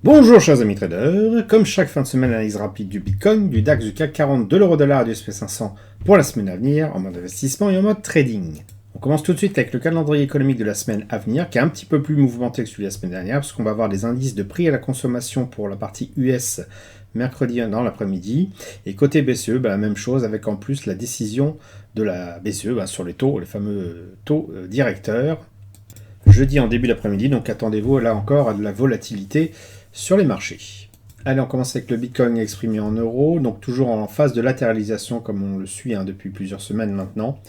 Bonjour chers amis traders, comme chaque fin de semaine analyse rapide du Bitcoin, du DAX, du CAC 40, de l'euro-dollar et du SP500 pour la semaine à venir en mode investissement et en mode trading. On commence tout de suite avec le calendrier économique de la semaine à venir qui est un petit peu plus mouvementé que celui de la semaine dernière parce qu'on va avoir des indices de prix à la consommation pour la partie US mercredi dans l'après-midi et côté BCE, la même chose avec en plus la décision de la BCE sur les taux, les fameux taux directeurs jeudi en début d'après-midi, donc attendez-vous là encore à de la volatilité sur les marchés. Allez, on commence avec le Bitcoin exprimé en euros, donc toujours en phase de latéralisation comme on le suit depuis plusieurs semaines maintenant.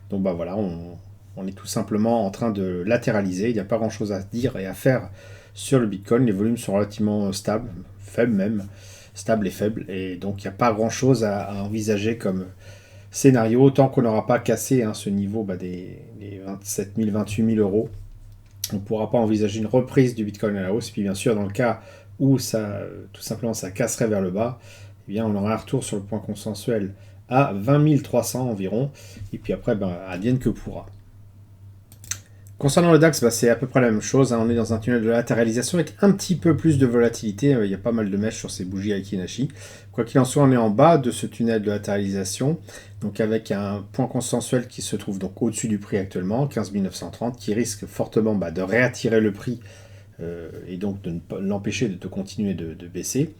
Donc voilà, on est tout simplement en train de latéraliser, il n'y a pas grand chose à dire et à faire sur le Bitcoin, les volumes sont relativement stables, faibles même, stables et faibles, et donc il n'y a pas grand chose à envisager comme scénario, tant qu'on n'aura pas cassé ce niveau des 27 000, 28 000 euros. On ne pourra pas envisager une reprise du Bitcoin à la hausse. Puis bien sûr, dans le cas où tout simplement ça casserait vers le bas, eh bien, on aura un retour sur le point consensuel à 20 300 environ. Et puis après, advienne que pourra. Concernant le DAX, c'est à peu près la même chose. On est dans un tunnel de latéralisation avec un petit peu plus de volatilité. Il y a pas mal de mèches sur ces bougies Aiki Nashi. Quoi qu'il en soit, on est en bas de ce tunnel de latéralisation, donc avec un point consensuel qui se trouve donc au-dessus du prix actuellement, 15 930, qui risque fortement de réattirer le prix et donc de l'empêcher de continuer de baisser.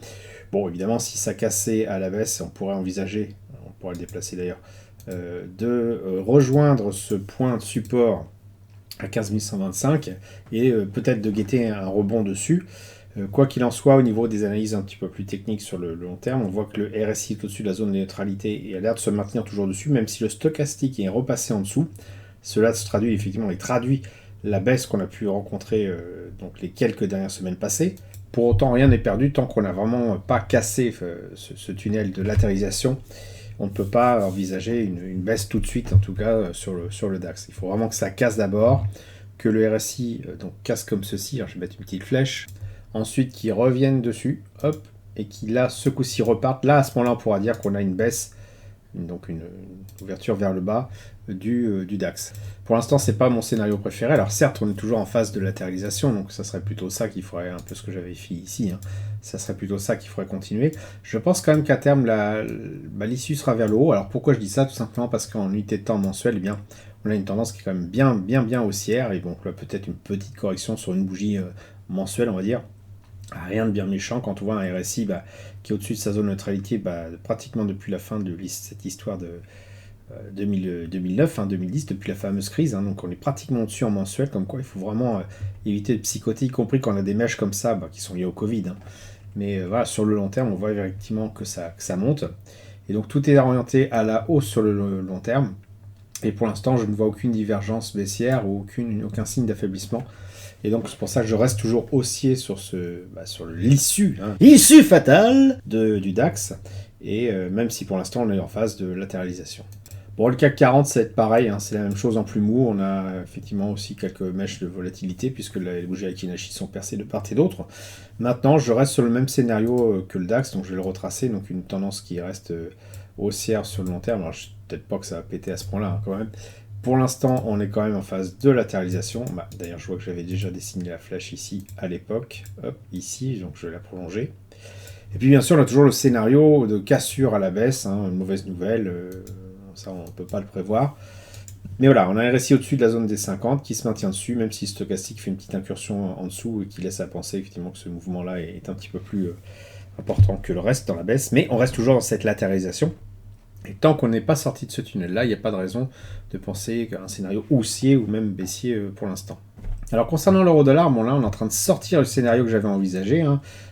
Bon, évidemment, si ça cassait à la baisse, on pourrait envisager, on pourrait le déplacer d'ailleurs, de rejoindre ce point de support à 15 125 et peut-être de guetter un rebond dessus. Quoi qu'il en soit, au niveau des analyses un petit peu plus techniques sur le long terme, on voit que le RSI est au-dessus de la zone de neutralité et a l'air de se maintenir toujours dessus, même si le stochastique est repassé en dessous. Cela se traduit effectivement, il traduit la baisse qu'on a pu rencontrer donc les quelques dernières semaines passées. Pour autant, rien n'est perdu tant qu'on n'a vraiment pas cassé ce tunnel de latéralisation. On ne peut pas envisager une baisse tout de suite, en tout cas sur le DAX. Il faut vraiment que ça casse d'abord, que le RSI casse comme ceci. Alors, je vais mettre une petite flèche. Ensuite, qu'il revienne dessus, hop, et qu'il là, ce coup-ci reparte. Là, à ce moment-là, on pourra dire qu'on a une baisse, donc une ouverture vers le bas du DAX. Pour l'instant, c'est pas mon scénario préféré. Alors certes, on est toujours en phase de latéralisation, donc ça serait plutôt ça qu'il faudrait, un peu ce que j'avais fait ici, ça serait plutôt ça qu'il faudrait continuer. Je pense quand même qu'à terme, l'issue sera vers le haut. Alors pourquoi je dis ça? Tout simplement parce qu'en unité de temps mensuelle, eh bien, on a une tendance qui est quand même bien haussière, et donc là, peut-être une petite correction sur une bougie mensuelle, on va dire. Rien de bien méchant quand on voit un RSI qui est au-dessus de sa zone de neutralité pratiquement depuis la fin de cette histoire de 2009, 2010, depuis la fameuse crise. Donc on est pratiquement au-dessus en mensuel, comme quoi il faut vraiment éviter de psychoter, y compris quand on a des mèches comme ça qui sont liées au Covid. Mais voilà, sur le long terme, on voit effectivement que ça monte. Et donc tout est orienté à la hausse sur le long terme. Et pour l'instant, je ne vois aucune divergence baissière ou aucun signe d'affaiblissement. Et donc c'est pour ça que je reste toujours haussier sur l'issue, issue fatale du DAX, et même si pour l'instant on est en phase de latéralisation. Bon, le CAC 40, ça va être pareil, c'est la même chose en plus mou. On a effectivement aussi quelques mèches de volatilité, puisque les bougies Aiki Nashi sont percées de part et d'autre. Maintenant, je reste sur le même scénario que le DAX, donc je vais le retracer, donc une tendance qui reste haussière sur le long terme. Alors, je ne sais peut-être pas que ça va péter à ce point-là, quand même. Pour l'instant, on est quand même en phase de latéralisation. D'ailleurs, je vois que j'avais déjà dessiné la flèche ici à l'époque. Hop, ici, donc je vais la prolonger. Et puis, bien sûr, on a toujours le scénario de cassure à la baisse, une mauvaise nouvelle. Ça, on ne peut pas le prévoir. Mais voilà, on a un RSI au-dessus de la zone des 50 qui se maintient dessus, même si le stochastique fait une petite incursion en dessous et qui laisse à penser effectivement que ce mouvement-là est un petit peu plus important que le reste dans la baisse. Mais on reste toujours dans cette latéralisation. Et tant qu'on n'est pas sorti de ce tunnel-là, il n'y a pas de raison de penser qu'un scénario haussier ou même baissier pour l'instant. Alors concernant l'euro-dollar, là on est en train de sortir le scénario que j'avais envisagé.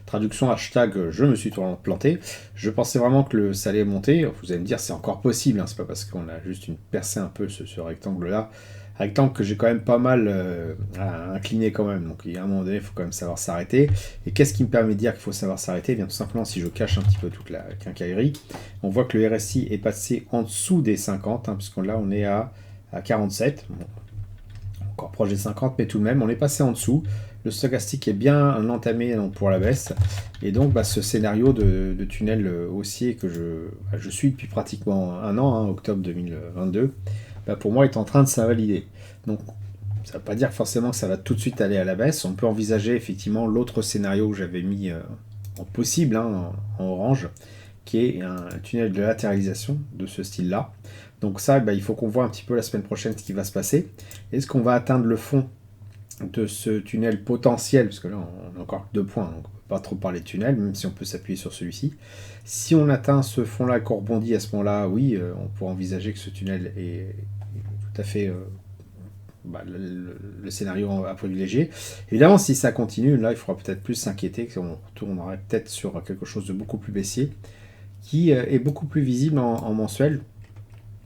Traduction hashtag je me suis planté. Je pensais vraiment que ça allait monter. Vous allez me dire c'est encore possible, c'est pas parce qu'on a juste percé un peu ce rectangle-là. Rectangle que j'ai quand même pas mal incliné quand même. Donc à un moment donné, il faut quand même savoir s'arrêter. Et qu'est-ce qui me permet de dire qu'il faut savoir s'arrêter? Bien tout simplement, si je cache un petit peu toute la quincaillerie, on voit que le RSI est passé en dessous des 50, puisque là on est à 47. Bon, encore proche des 50, mais tout de même, on est passé en dessous. Le stochastique est bien entamé pour la baisse. Et donc, ce scénario de tunnel haussier que je suis depuis pratiquement un an, octobre 2022, pour moi, est en train de s'invalider. Donc, Ça ne veut pas dire forcément que ça va tout de suite aller à la baisse. On peut envisager effectivement l'autre scénario que j'avais mis en possible, hein, en orange, qui est un tunnel de latéralisation de ce style-là. Donc ça, il faut qu'on voit un petit peu la semaine prochaine ce qui va se passer. Est-ce qu'on va atteindre le fond de ce tunnel potentiel, parce que là on a encore 2 points, donc on ne peut pas trop parler de tunnel, même si on peut s'appuyer sur celui-ci. Si on atteint ce fond-là qu'on rebondit à ce moment-là, oui, on pourrait envisager que ce tunnel est tout à fait le scénario à privilégier. Évidemment, si ça continue, là il faudra peut-être plus s'inquiéter, qu'on retournerait peut-être sur quelque chose de beaucoup plus baissier, qui est beaucoup plus visible en mensuel.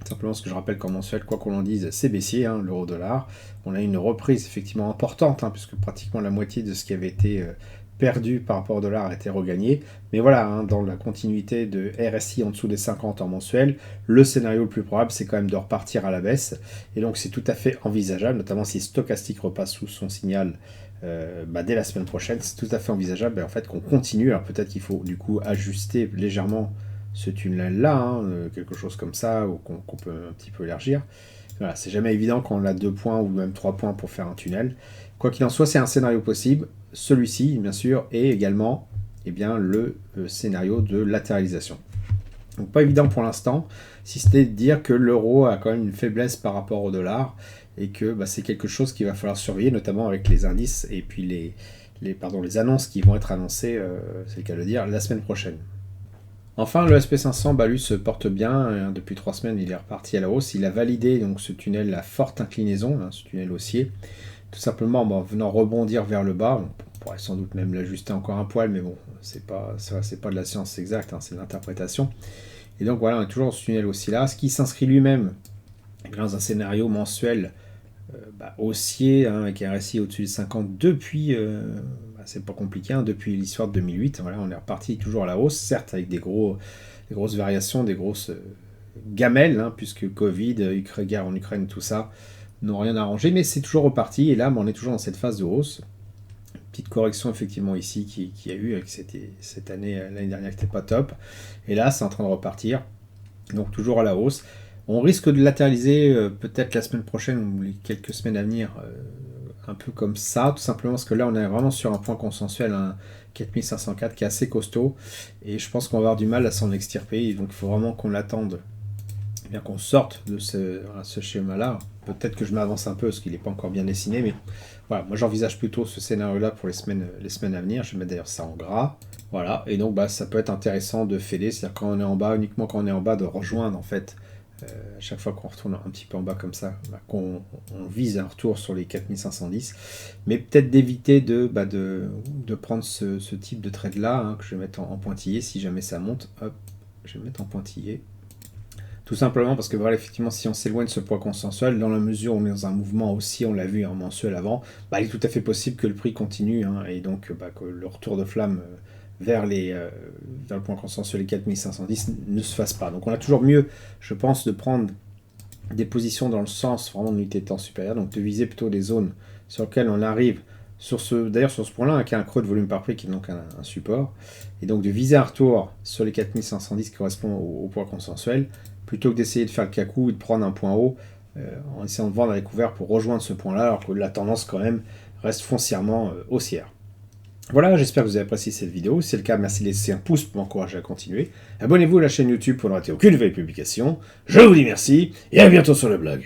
Simplement, ce que je rappelle qu'en mensuel, quoi qu'on en dise, c'est baissier, hein, l'euro-dollar. On a une reprise effectivement importante, hein, puisque pratiquement la moitié de ce qui avait été perdu par rapport au dollar a été regagné. Mais voilà, hein, dans la continuité de RSI en dessous des 50 en mensuel, le scénario le plus probable, c'est quand même de repartir à la baisse. Et donc, c'est tout à fait envisageable, notamment si Stochastic repasse sous son signal dès la semaine prochaine, c'est tout à fait envisageable en fait, qu'on continue. Alors peut-être qu'il faut du coup ajuster légèrement ce tunnel-là, hein, quelque chose comme ça, ou qu'on peut un petit peu élargir. Voilà, c'est jamais évident quand on a 2 points ou même 3 points pour faire un tunnel. Quoi qu'il en soit, c'est un scénario possible. Celui-ci, bien sûr, et également le scénario de latéralisation. Donc pas évident pour l'instant, si c'était de dire que l'euro a quand même une faiblesse par rapport au dollar, et que c'est quelque chose qu'il va falloir surveiller, notamment avec les indices et puis les annonces qui vont être annoncées, c'est le cas de le dire, la semaine prochaine. Enfin, le SP500, lui, se porte bien. Depuis 3 semaines, il est reparti à la hausse. Il a validé donc ce tunnel à forte inclinaison, hein, ce tunnel haussier, tout simplement en venant rebondir vers le bas. On pourrait sans doute même l'ajuster encore un poil, mais bon, c'est pas de la science exacte, hein, c'est de l'interprétation. Et donc voilà, on est toujours dans ce tunnel haussier-là, ce qui s'inscrit lui-même dans un scénario mensuel haussier, hein, avec un RSI au-dessus de 50 depuis... c'est pas compliqué, hein, depuis l'histoire de 2008, voilà, on est reparti toujours à la hausse, certes avec des grosses variations, des grosses gamelles, hein, puisque Covid, guerre en Ukraine, tout ça, n'ont rien arrangé, mais c'est toujours reparti, et là, on est toujours dans cette phase de hausse. Petite correction effectivement ici qui a eu avec cette année, l'année dernière qui n'était pas top, et là, c'est en train de repartir, donc toujours à la hausse. On risque de latéraliser peut-être la semaine prochaine ou les quelques semaines à venir, un peu comme ça, tout simplement parce que là on est vraiment sur un point consensuel, un 4504 qui est assez costaud, et je pense qu'on va avoir du mal à s'en extirper, et donc il faut vraiment qu'on l'attende, bien qu'on sorte de ce schéma-là. Peut-être que je m'avance un peu parce qu'il n'est pas encore bien dessiné, mais voilà, moi j'envisage plutôt ce scénario-là pour les semaines à venir. Je vais mettre d'ailleurs ça en gras. Voilà, et donc ça peut être intéressant de fader, c'est-à-dire quand on est en bas, uniquement quand on est en bas, de rejoindre en fait. À chaque fois qu'on retourne un petit peu en bas comme ça, qu'on vise un retour sur les 4510, mais peut-être d'éviter de prendre ce type de trade là, hein, que je vais mettre en pointillé si jamais ça monte. Hop, je vais le mettre en pointillé. Tout simplement parce que voilà, effectivement, si on s'éloigne de ce poids consensuel, dans la mesure où on est dans un mouvement aussi, on l'a vu en mensuel avant, il est tout à fait possible que le prix continue, hein, et donc que le retour de flamme vers le point consensuel les 4510 ne se fasse pas. Donc on a toujours mieux, je pense, de prendre des positions dans le sens vraiment de l'unité de temps supérieure, donc de viser plutôt des zones sur lesquelles on arrive, d'ailleurs sur ce point-là, hein, qui a un creux de volume par prix, qui est donc un support, et donc de viser un retour sur les 4510 qui correspond au point consensuel, plutôt que d'essayer de faire le cacou et de prendre un point haut, en essayant de vendre à découvert pour rejoindre ce point-là, alors que la tendance quand même reste foncièrement haussière. Voilà, j'espère que vous avez apprécié cette vidéo. Si c'est le cas, merci de laisser un pouce pour m'encourager à continuer. Abonnez-vous à la chaîne YouTube pour ne rater aucune nouvelle publication. Je vous dis merci et à bientôt sur le blog.